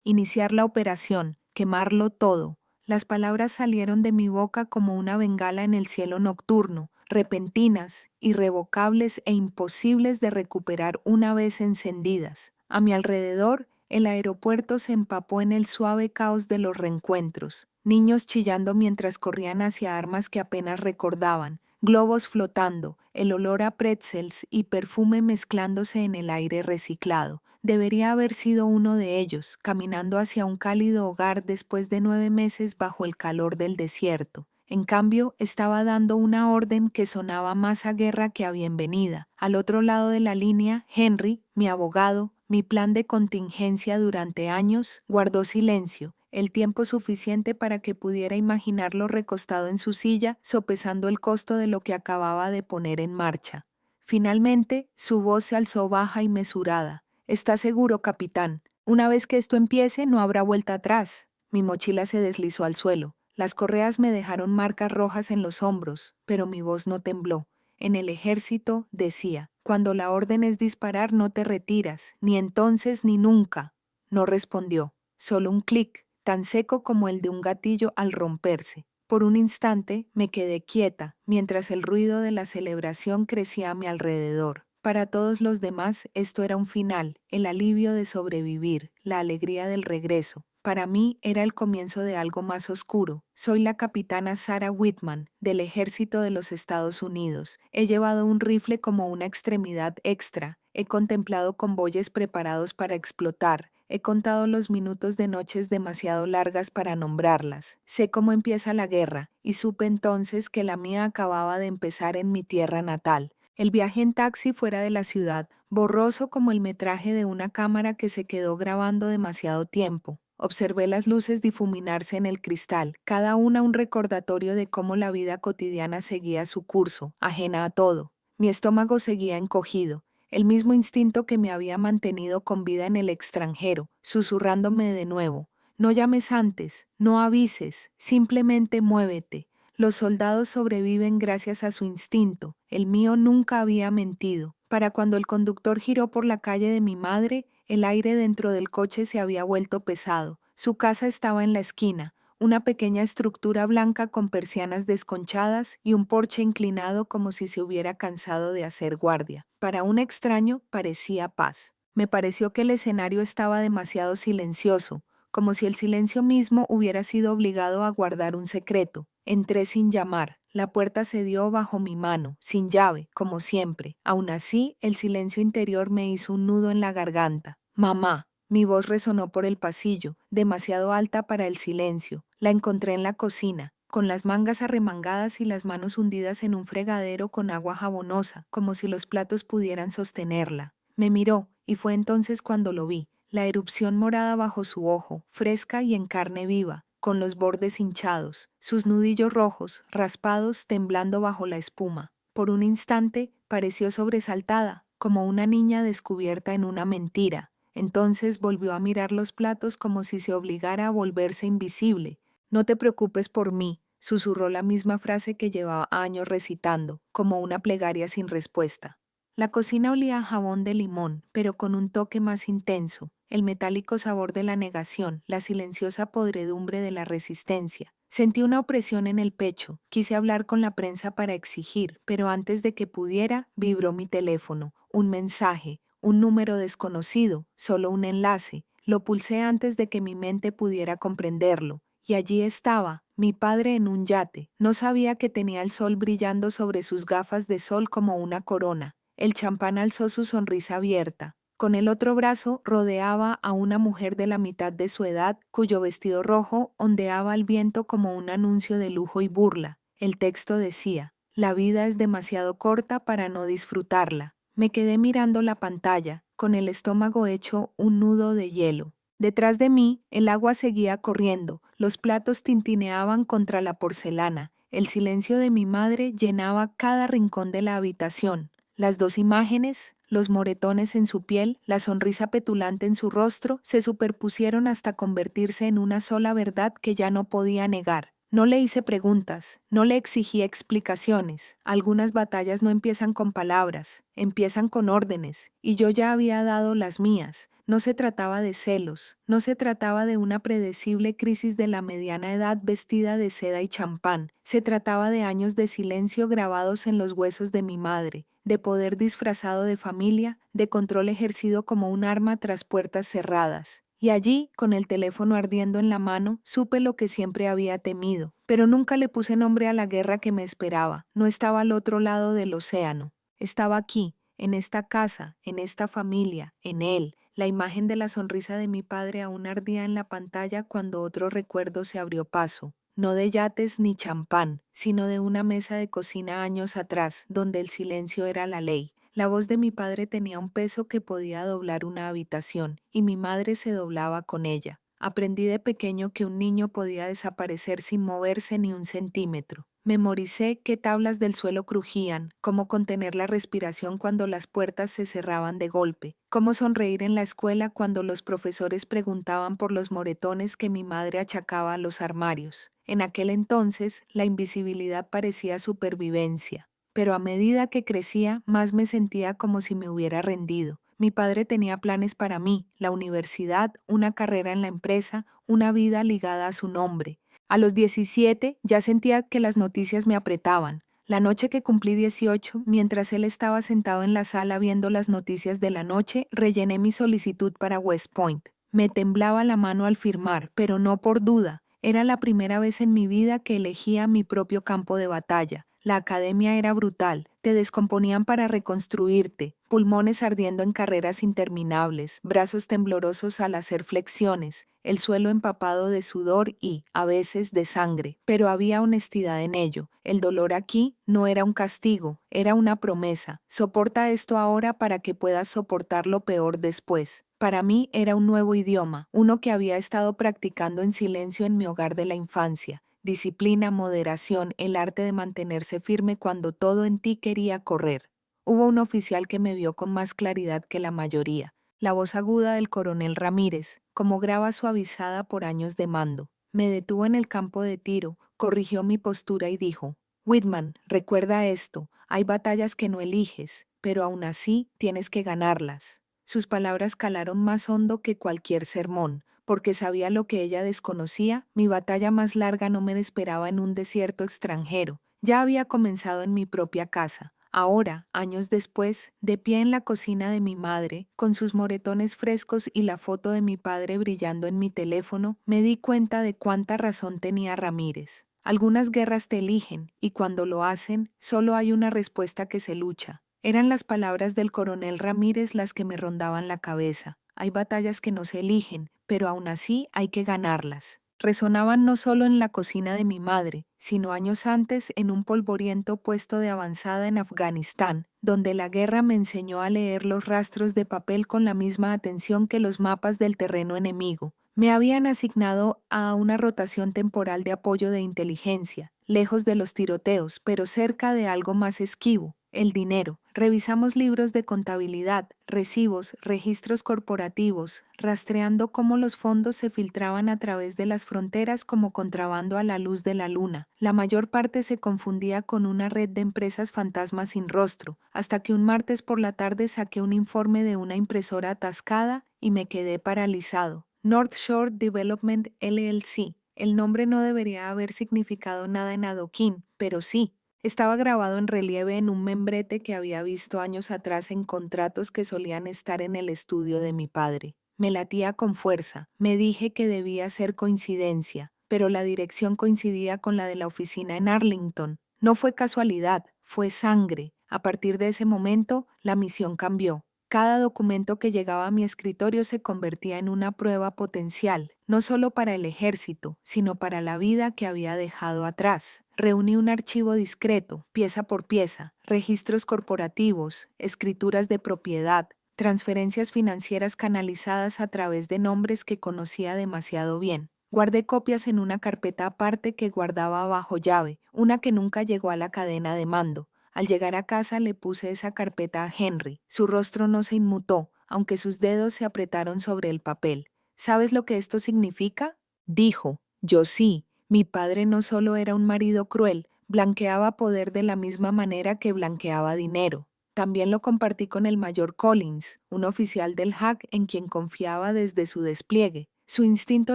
Iniciar la operación, quemarlo todo. Las palabras salieron de mi boca como una bengala en el cielo nocturno, repentinas, irrevocables e imposibles de recuperar una vez encendidas. A mi alrededor, el aeropuerto se empapó en el suave caos de los reencuentros. Niños chillando mientras corrían hacia armas que apenas recordaban, globos flotando, el olor a pretzels y perfume mezclándose en el aire reciclado. Debería haber sido uno de ellos, caminando hacia un cálido hogar después de 9 meses bajo el calor del desierto. En cambio, estaba dando una orden que sonaba más a guerra que a bienvenida. Al otro lado de la línea, Henry, mi abogado, mi plan de contingencia durante años, guardó silencio, el tiempo suficiente para que pudiera imaginarlo recostado en su silla, sopesando el costo de lo que acababa de poner en marcha. Finalmente, su voz se alzó baja y mesurada. «¿Está seguro, capitán? Una vez que esto empiece, no habrá vuelta atrás». Mi mochila se deslizó al suelo. Las correas me dejaron marcas rojas en los hombros, pero mi voz no tembló. En el ejército, decía, cuando la orden es disparar no te retiras, ni entonces ni nunca. No respondió, solo un clic, tan seco como el de un gatillo al romperse. Por un instante me quedé quieta, mientras el ruido de la celebración crecía a mi alrededor. Para todos los demás esto era un final, el alivio de sobrevivir, la alegría del regreso. Para mí era el comienzo de algo más oscuro. Soy la capitana Sarah Whitman, del Ejército de los Estados Unidos. He llevado un rifle como una extremidad extra. He contemplado convoyes preparados para explotar. He contado los minutos de noches demasiado largas para nombrarlas. Sé cómo empieza la guerra, y supe entonces que la mía acababa de empezar en mi tierra natal. El viaje en taxi fuera de la ciudad, borroso como el metraje de una cámara que se quedó grabando demasiado tiempo. Observé las luces difuminarse en el cristal, cada una un recordatorio de cómo la vida cotidiana seguía su curso, ajena a todo. Mi estómago seguía encogido, el mismo instinto que me había mantenido con vida en el extranjero, susurrándome de nuevo. No llames antes, no avises, simplemente muévete. Los soldados sobreviven gracias a su instinto, el mío nunca había mentido. Para cuando el conductor giró por la calle de mi madre, el aire dentro del coche se había vuelto pesado. Su casa estaba en la esquina, una pequeña estructura blanca con persianas desconchadas y un porche inclinado como si se hubiera cansado de hacer guardia. Para un extraño parecía paz. Me pareció que el escenario estaba demasiado silencioso, como si el silencio mismo hubiera sido obligado a guardar un secreto. Entré sin llamar. La puerta se dio bajo mi mano, sin llave, como siempre. Aún así, el silencio interior me hizo un nudo en la garganta. «Mamá». Mi voz resonó por el pasillo, demasiado alta para el silencio. La encontré en la cocina, con las mangas arremangadas y las manos hundidas en un fregadero con agua jabonosa, como si los platos pudieran sostenerla. Me miró, y fue entonces cuando lo vi. La erupción morada bajo su ojo, fresca y en carne viva, con los bordes hinchados, sus nudillos rojos, raspados, temblando bajo la espuma. Por un instante pareció sobresaltada, como una niña descubierta en una mentira. Entonces volvió a mirar los platos como si se obligara a volverse invisible. «No te preocupes por mí», susurró la misma frase que llevaba años recitando, como una plegaria sin respuesta. La cocina olía a jabón de limón, pero con un toque más intenso, el metálico sabor de la negación, la silenciosa podredumbre de la resistencia. Sentí una opresión en el pecho, quise hablar con la prensa para exigir, pero antes de que pudiera, vibró mi teléfono, un mensaje, un número desconocido, solo un enlace. Lo pulsé antes de que mi mente pudiera comprenderlo. Y allí estaba, mi padre en un yate. No sabía que tenía el sol brillando sobre sus gafas de sol como una corona. El champán alzó su sonrisa abierta. Con el otro brazo rodeaba a una mujer de la mitad de su edad, cuyo vestido rojo ondeaba al viento como un anuncio de lujo y burla. El texto decía: «La vida es demasiado corta para no disfrutarla». Me quedé mirando la pantalla, con el estómago hecho un nudo de hielo. Detrás de mí, el agua seguía corriendo, los platos tintineaban contra la porcelana, el silencio de mi madre llenaba cada rincón de la habitación. Las dos imágenes, los moretones en su piel, la sonrisa petulante en su rostro, se superpusieron hasta convertirse en una sola verdad que ya no podía negar. No le hice preguntas, no le exigí explicaciones. Algunas batallas no empiezan con palabras, empiezan con órdenes, y yo ya había dado las mías. No se trataba de celos, no se trataba de una predecible crisis de la mediana edad vestida de seda y champán, se trataba de años de silencio grabados en los huesos de mi madre, de poder disfrazado de familia, de control ejercido como un arma tras puertas cerradas. Y allí, con el teléfono ardiendo en la mano, supe lo que siempre había temido, pero nunca le puse nombre a la guerra que me esperaba. No estaba al otro lado del océano. Estaba aquí, en esta casa, en esta familia, en él. La imagen de la sonrisa de mi padre aún ardía en la pantalla cuando otro recuerdo se abrió paso. No de yates ni champán, sino de una mesa de cocina años atrás, donde el silencio era la ley. La voz de mi padre tenía un peso que podía doblar una habitación, y mi madre se doblaba con ella. Aprendí de pequeño que un niño podía desaparecer sin moverse ni un centímetro. Memoricé qué tablas del suelo crujían, cómo contener la respiración cuando las puertas se cerraban de golpe, cómo sonreír en la escuela cuando los profesores preguntaban por los moretones que mi madre achacaba a los armarios. En aquel entonces, la invisibilidad parecía supervivencia. Pero a medida que crecía, más me sentía como si me hubiera rendido. Mi padre tenía planes para mí, la universidad, una carrera en la empresa, una vida ligada a su nombre. A los 17 ya sentía que las noticias me apretaban. La noche que cumplí 18, mientras él estaba sentado en la sala viendo las noticias de la noche, rellené mi solicitud para West Point. Me temblaba la mano al firmar, pero no por duda. Era la primera vez en mi vida que elegía mi propio campo de batalla. La academia era brutal, te descomponían para reconstruirte, pulmones ardiendo en carreras interminables, brazos temblorosos al hacer flexiones, el suelo empapado de sudor y, a veces, de sangre, pero había honestidad en ello. El dolor aquí no era un castigo, era una promesa. Soporta esto ahora para que puedas soportar lo peor después. Para mí era un nuevo idioma, uno que había estado practicando en silencio en mi hogar de la infancia. Disciplina, moderación, el arte de mantenerse firme cuando todo en ti quería correr. Hubo un oficial que me vio con más claridad que la mayoría. La voz aguda del coronel Ramírez, como grava suavizada por años de mando. Me detuvo en el campo de tiro, corrigió mi postura y dijo: Whitman, recuerda esto, hay batallas que no eliges, pero aún así tienes que ganarlas. Sus palabras calaron más hondo que cualquier sermón. Porque sabía lo que ella desconocía, mi batalla más larga no me esperaba en un desierto extranjero. Ya había comenzado en mi propia casa. Ahora, años después, de pie en la cocina de mi madre, con sus moretones frescos y la foto de mi padre brillando en mi teléfono, me di cuenta de cuánta razón tenía Ramírez. Algunas guerras te eligen, y cuando lo hacen, solo hay una respuesta que se lucha. Eran las palabras del coronel Ramírez las que me rondaban la cabeza. Hay batallas que no se eligen, pero aún así hay que ganarlas. Resonaban no solo en la cocina de mi madre, sino años antes en un polvoriento puesto de avanzada en Afganistán, donde la guerra me enseñó a leer los rastros de papel con la misma atención que los mapas del terreno enemigo. Me habían asignado a una rotación temporal de apoyo de inteligencia, lejos de los tiroteos, pero cerca de algo más esquivo. El dinero. Revisamos libros de contabilidad, recibos, registros corporativos, rastreando cómo los fondos se filtraban a través de las fronteras como contrabando a la luz de la luna. La mayor parte se confundía con una red de empresas fantasmas sin rostro, hasta que un martes por la tarde saqué un informe de una impresora atascada y me quedé paralizado. North Shore Development LLC. El nombre no debería haber significado nada en adoquín, pero sí. Estaba grabado en relieve en un membrete que había visto años atrás en contratos que solían estar en el estudio de mi padre. Me latía con fuerza. Me dije que debía ser coincidencia, pero la dirección coincidía con la de la oficina en Arlington. No fue casualidad, fue sangre. A partir de ese momento, la misión cambió. Cada documento que llegaba a mi escritorio se convertía en una prueba potencial, no solo para el ejército, sino para la vida que había dejado atrás. Reuní un archivo discreto, pieza por pieza, registros corporativos, escrituras de propiedad, transferencias financieras canalizadas a través de nombres que conocía demasiado bien. Guardé copias en una carpeta aparte que guardaba bajo llave, una que nunca llegó a la cadena de mando. Al llegar a casa le puse esa carpeta a Henry. Su rostro no se inmutó, aunque sus dedos se apretaron sobre el papel. ¿Sabes lo que esto significa? Dijo. Yo sí. Mi padre no solo era un marido cruel, blanqueaba poder de la misma manera que blanqueaba dinero. También lo compartí con el mayor Collins, un oficial del HAC en quien confiaba desde su despliegue. Su instinto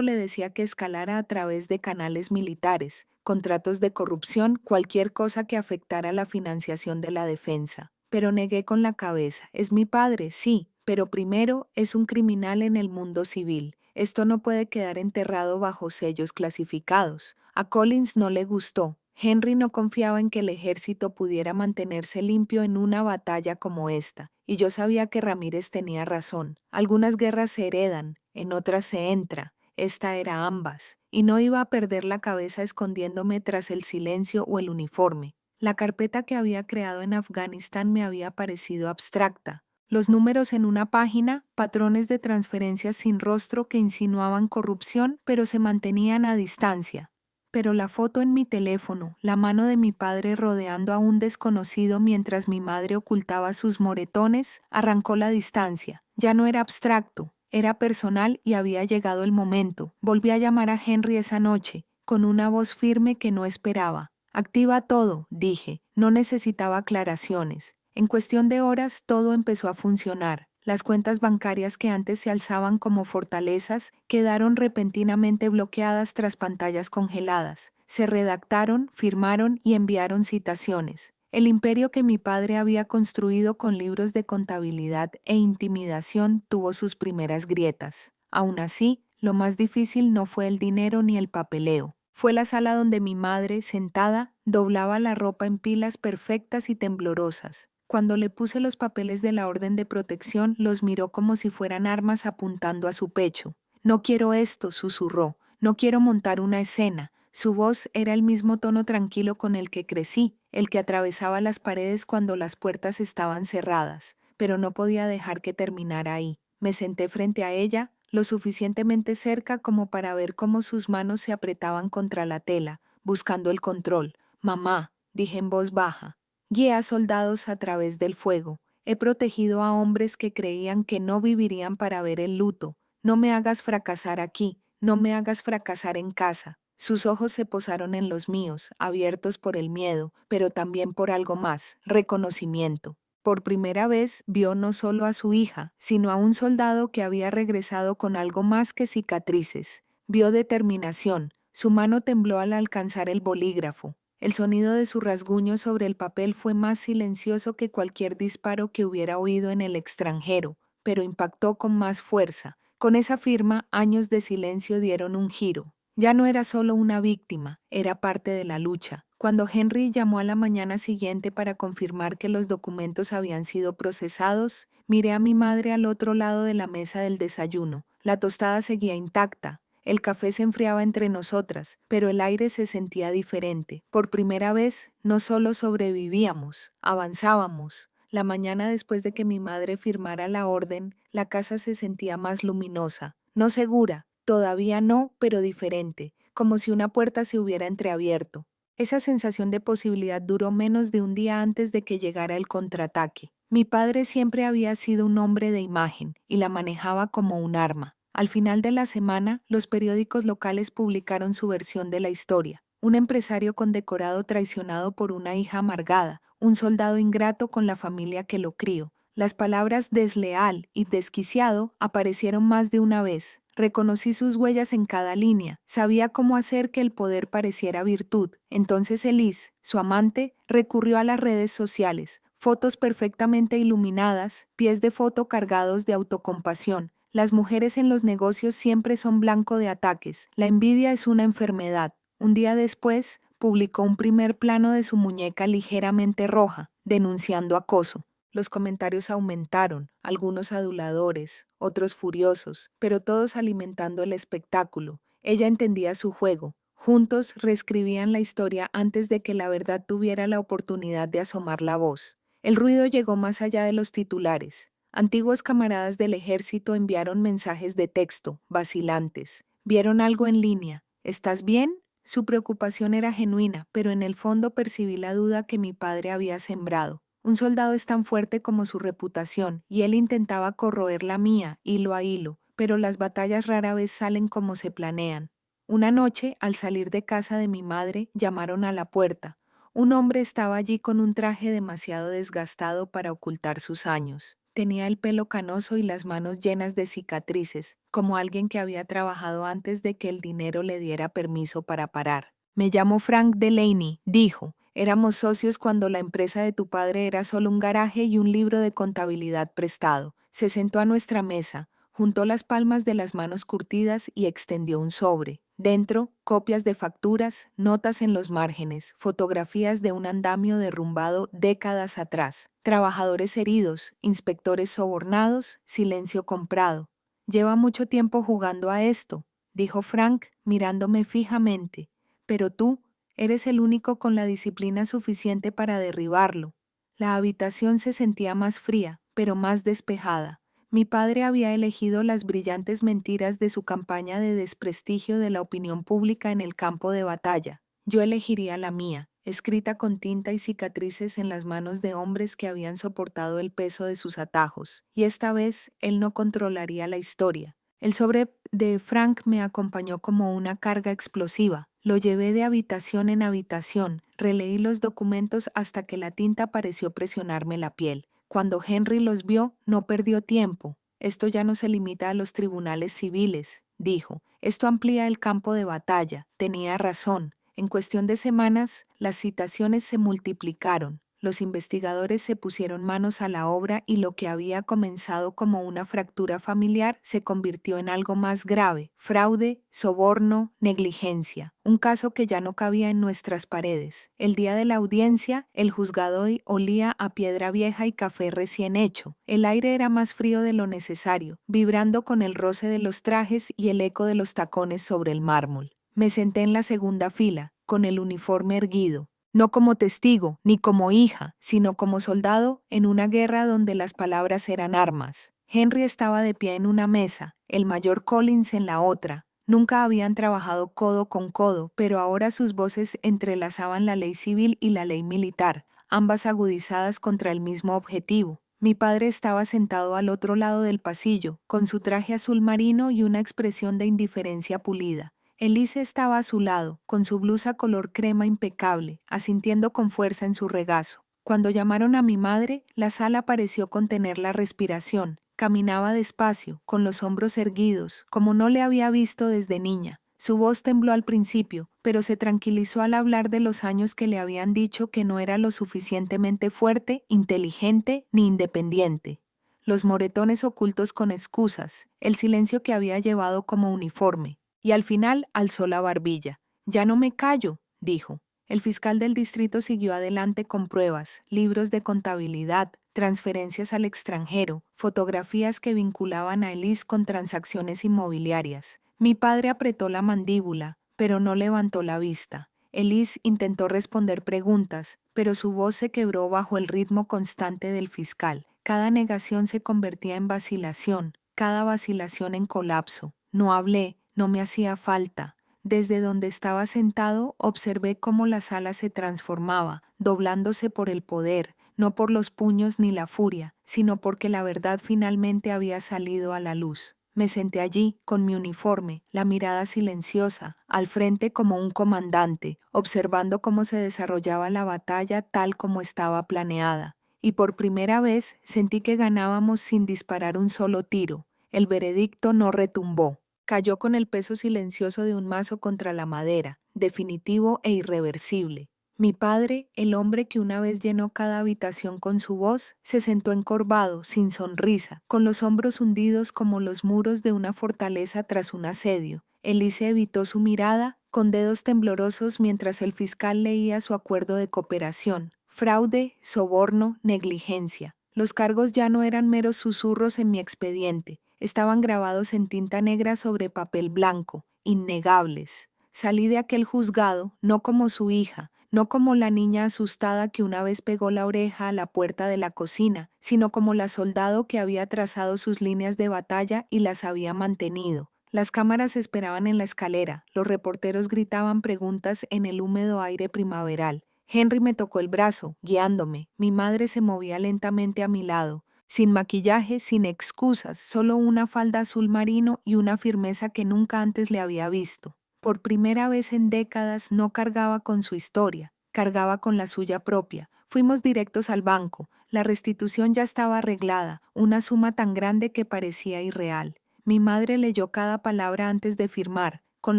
le decía que escalara a través de canales militares, contratos de corrupción, cualquier cosa que afectara la financiación de la defensa. Pero negué con la cabeza. Es mi padre, sí, pero primero es un criminal en el mundo civil. Esto no puede quedar enterrado bajo sellos clasificados. A Collins no le gustó. Henry no confiaba en que el ejército pudiera mantenerse limpio en una batalla como esta, y yo sabía que Ramírez tenía razón. Algunas guerras se heredan, en otras se entra. Esta era ambas, y no iba a perder la cabeza escondiéndome tras el silencio o el uniforme. La carpeta que había creado en Afganistán me había parecido abstracta. Los números en una página, patrones de transferencias sin rostro que insinuaban corrupción, pero se mantenían a distancia. Pero la foto en mi teléfono, la mano de mi padre rodeando a un desconocido mientras mi madre ocultaba sus moretones, arrancó la distancia. Ya no era abstracto, era personal y había llegado el momento. Volví a llamar a Henry esa noche, con una voz firme que no esperaba. Activa todo, dije. No necesitaba aclaraciones. En cuestión de horas todo empezó a funcionar. Las cuentas bancarias que antes se alzaban como fortalezas quedaron repentinamente bloqueadas tras pantallas congeladas. Se redactaron, firmaron y enviaron citaciones. El imperio que mi padre había construido con libros de contabilidad e intimidación tuvo sus primeras grietas. Aún así, lo más difícil no fue el dinero ni el papeleo. Fue la sala donde mi madre, sentada, doblaba la ropa en pilas perfectas y temblorosas. Cuando le puse los papeles de la orden de protección, los miró como si fueran armas apuntando a su pecho. No quiero esto, susurró. No quiero montar una escena. Su voz era el mismo tono tranquilo con el que crecí, el que atravesaba las paredes cuando las puertas estaban cerradas, pero no podía dejar que terminara ahí. Me senté frente a ella, lo suficientemente cerca como para ver cómo sus manos se apretaban contra la tela, buscando el control. Mamá, dije en voz baja. Guié a soldados a través del fuego. He protegido a hombres que creían que no vivirían para ver el luto. No me hagas fracasar aquí, no me hagas fracasar en casa. Sus ojos se posaron en los míos, abiertos por el miedo, pero también por algo más, reconocimiento. Por primera vez vio no solo a su hija, sino a un soldado que había regresado con algo más que cicatrices. Vio determinación. Su mano tembló al alcanzar el bolígrafo. El sonido de su rasguño sobre el papel fue más silencioso que cualquier disparo que hubiera oído en el extranjero, pero impactó con más fuerza. Con esa firma, años de silencio dieron un giro. Ya no era solo una víctima, era parte de la lucha. Cuando Henry llamó a la mañana siguiente para confirmar que los documentos habían sido procesados, miré a mi madre al otro lado de la mesa del desayuno. La tostada seguía intacta. El café se enfriaba entre nosotras, pero el aire se sentía diferente. Por primera vez, no solo sobrevivíamos, avanzábamos. La mañana después de que mi madre firmara la orden, la casa se sentía más luminosa. No segura, todavía no, pero diferente, como si una puerta se hubiera entreabierto. Esa sensación de posibilidad duró menos de un día antes de que llegara el contraataque. Mi padre siempre había sido un hombre de imagen y la manejaba como un arma. Al final de la semana, los periódicos locales publicaron su versión de la historia. Un empresario condecorado traicionado por una hija amargada, un soldado ingrato con la familia que lo crió. Las palabras desleal y desquiciado aparecieron más de una vez. Reconocí sus huellas en cada línea. Sabía cómo hacer que el poder pareciera virtud. Entonces Elise, su amante, recurrió a las redes sociales. Fotos perfectamente iluminadas, pies de foto cargados de autocompasión. Las mujeres en los negocios siempre son blanco de ataques. La envidia es una enfermedad. Un día después, publicó un primer plano de su muñeca ligeramente roja, denunciando acoso. Los comentarios aumentaron, algunos aduladores, otros furiosos, pero todos alimentando el espectáculo. Ella entendía su juego. Juntos reescribían la historia antes de que la verdad tuviera la oportunidad de asomar la voz. El ruido llegó más allá de los titulares. Antiguos camaradas del ejército enviaron mensajes de texto, vacilantes. ¿Vieron algo en línea? ¿Estás bien? Su preocupación era genuina, pero en el fondo percibí la duda que mi padre había sembrado. Un soldado es tan fuerte como su reputación, y él intentaba corroer la mía, hilo a hilo, pero las batallas rara vez salen como se planean. Una noche, al salir de casa de mi madre, llamaron a la puerta. Un hombre estaba allí con un traje demasiado desgastado para ocultar sus años. Tenía el pelo canoso y las manos llenas de cicatrices, como alguien que había trabajado antes de que el dinero le diera permiso para parar. Me llamo Frank Delaney, dijo. Éramos socios cuando la empresa de tu padre era solo un garaje y un libro de contabilidad prestado. Se sentó a nuestra mesa, juntó las palmas de las manos curtidas y extendió un sobre. Dentro, copias de facturas, notas en los márgenes, fotografías de un andamio derrumbado décadas atrás, trabajadores heridos, inspectores sobornados, silencio comprado. Lleva mucho tiempo jugando a esto, dijo Frank, mirándome fijamente, pero tú eres el único con la disciplina suficiente para derribarlo. La habitación se sentía más fría, pero más despejada. Mi padre había elegido las brillantes mentiras de su campaña de desprestigio de la opinión pública en el campo de batalla. Yo elegiría la mía, escrita con tinta y cicatrices en las manos de hombres que habían soportado el peso de sus atajos. Y esta vez él no controlaría la historia. El sobre de Frank me acompañó como una carga explosiva. Lo llevé de habitación en habitación, releí los documentos hasta que la tinta pareció presionarme la piel. Cuando Henry los vio, no perdió tiempo. Esto ya no se limita a los tribunales civiles, dijo. Esto amplía el campo de batalla. Tenía razón. En cuestión de semanas, las citaciones se multiplicaron. Los investigadores se pusieron manos a la obra y lo que había comenzado como una fractura familiar se convirtió en algo más grave: fraude, soborno, negligencia. Un caso que ya no cabía en nuestras paredes. El día de la audiencia, el juzgado olía a piedra vieja y café recién hecho. El aire era más frío de lo necesario, vibrando con el roce de los trajes y el eco de los tacones sobre el mármol. Me senté en la segunda fila, con el uniforme erguido. No como testigo, ni como hija, sino como soldado en una guerra donde las palabras eran armas. Henry estaba de pie en una mesa, el mayor Collins en la otra. Nunca habían trabajado codo con codo, pero ahora sus voces entrelazaban la ley civil y la ley militar, ambas agudizadas contra el mismo objetivo. Mi padre estaba sentado al otro lado del pasillo, con su traje azul marino y una expresión de indiferencia pulida. Elise estaba a su lado, con su blusa color crema impecable, asintiendo con fuerza en su regazo. Cuando llamaron a mi madre, la sala pareció contener la respiración. Caminaba despacio, con los hombros erguidos, como no le había visto desde niña. Su voz tembló al principio, pero se tranquilizó al hablar de los años que le habían dicho que no era lo suficientemente fuerte, inteligente ni independiente. Los moretones ocultos con excusas, el silencio que había llevado como uniforme. Y al final alzó la barbilla. «Ya no me callo», dijo. El fiscal del distrito siguió adelante con pruebas, libros de contabilidad, transferencias al extranjero, fotografías que vinculaban a Elise con transacciones inmobiliarias. Mi padre apretó la mandíbula, pero no levantó la vista. Elise intentó responder preguntas, pero su voz se quebró bajo el ritmo constante del fiscal. Cada negación se convertía en vacilación, cada vacilación en colapso. No hablé. No me hacía falta. Desde donde estaba sentado, observé cómo la sala se transformaba, doblándose por el poder, no por los puños ni la furia, sino porque la verdad finalmente había salido a la luz. Me senté allí, con mi uniforme, la mirada silenciosa, al frente como un comandante, observando cómo se desarrollaba la batalla tal como estaba planeada. Y por primera vez sentí que ganábamos sin disparar un solo tiro. El veredicto no retumbó. Cayó con el peso silencioso de un mazo contra la madera, definitivo e irreversible. Mi padre, el hombre que una vez llenó cada habitación con su voz, se sentó encorvado, sin sonrisa, con los hombros hundidos como los muros de una fortaleza tras un asedio. Elise evitó su mirada, con dedos temblorosos mientras el fiscal leía su acuerdo de cooperación. Fraude, soborno, negligencia. Los cargos ya no eran meros susurros en mi expediente. Estaban grabados en tinta negra sobre papel blanco, innegables. Salí de aquel juzgado no como su hija, no como la niña asustada que una vez pegó la oreja a la puerta de la cocina, sino como la soldado que había trazado sus líneas de batalla y las había mantenido. Las cámaras esperaban en la escalera, los reporteros gritaban preguntas en el húmedo aire primaveral. Henry me tocó el brazo, guiándome. Mi madre se movía lentamente a mi lado. Sin maquillaje, sin excusas, solo una falda azul marino y una firmeza que nunca antes le había visto. Por primera vez en décadas no cargaba con su historia, cargaba con la suya propia. Fuimos directos al banco. La restitución ya estaba arreglada, una suma tan grande que parecía irreal. Mi madre leyó cada palabra antes de firmar, con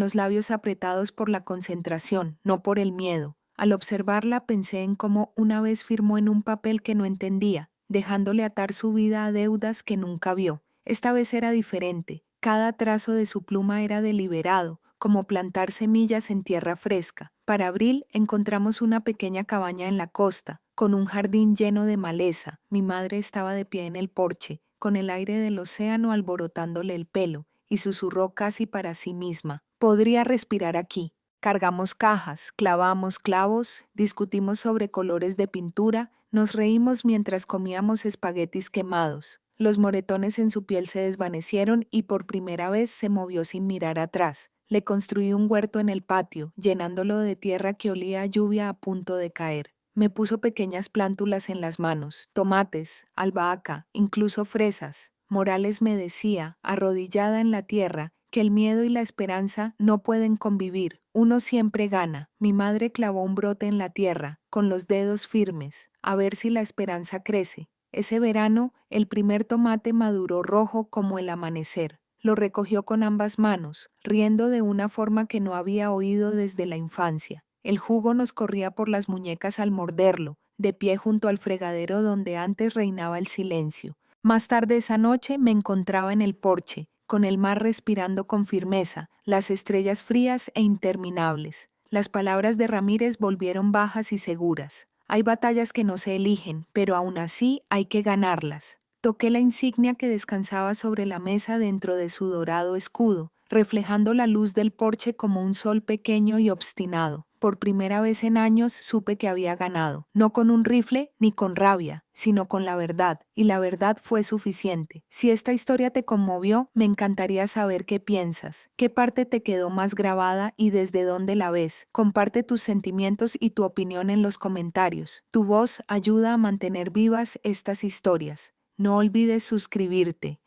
los labios apretados por la concentración, no por el miedo. Al observarla pensé en cómo una vez firmó en un papel que no entendía, dejándole atar su vida a deudas que nunca vio. Esta vez era diferente. Cada trazo de su pluma era deliberado, como plantar semillas en tierra fresca. Para abril encontramos una pequeña cabaña en la costa, con un jardín lleno de maleza. Mi madre estaba de pie en el porche, con el aire del océano alborotándole el pelo, y susurró casi para sí misma: «Podría respirar aquí». Cargamos cajas, clavamos clavos, discutimos sobre colores de pintura, nos reímos mientras comíamos espaguetis quemados. Los moretones en su piel se desvanecieron y por primera vez se movió sin mirar atrás. Le construí un huerto en el patio, llenándolo de tierra que olía a lluvia a punto de caer. Me puso pequeñas plántulas en las manos, tomates, albahaca, incluso fresas. Morales me decía, arrodillada en la tierra, que el miedo y la esperanza no pueden convivir. Uno siempre gana. Mi madre clavó un brote en la tierra, con los dedos firmes, a ver si la esperanza crece. Ese verano, el primer tomate maduró rojo como el amanecer. Lo recogió con ambas manos, riendo de una forma que no había oído desde la infancia. El jugo nos corría por las muñecas al morderlo, de pie junto al fregadero donde antes reinaba el silencio. Más tarde esa noche me encontraba en el porche, con el mar respirando con firmeza, las estrellas frías e interminables. Las palabras de Ramírez volvieron bajas y seguras. Hay batallas que no se eligen, pero aún así hay que ganarlas. Toqué la insignia que descansaba sobre la mesa dentro de su dorado escudo, reflejando la luz del porche como un sol pequeño y obstinado. Por primera vez en años supe que había ganado, no con un rifle ni con rabia, sino con la verdad, y la verdad fue suficiente. Si esta historia te conmovió, me encantaría saber qué piensas, qué parte te quedó más grabada y desde dónde la ves. Comparte tus sentimientos y tu opinión en los comentarios. Tu voz ayuda a mantener vivas estas historias. No olvides suscribirte.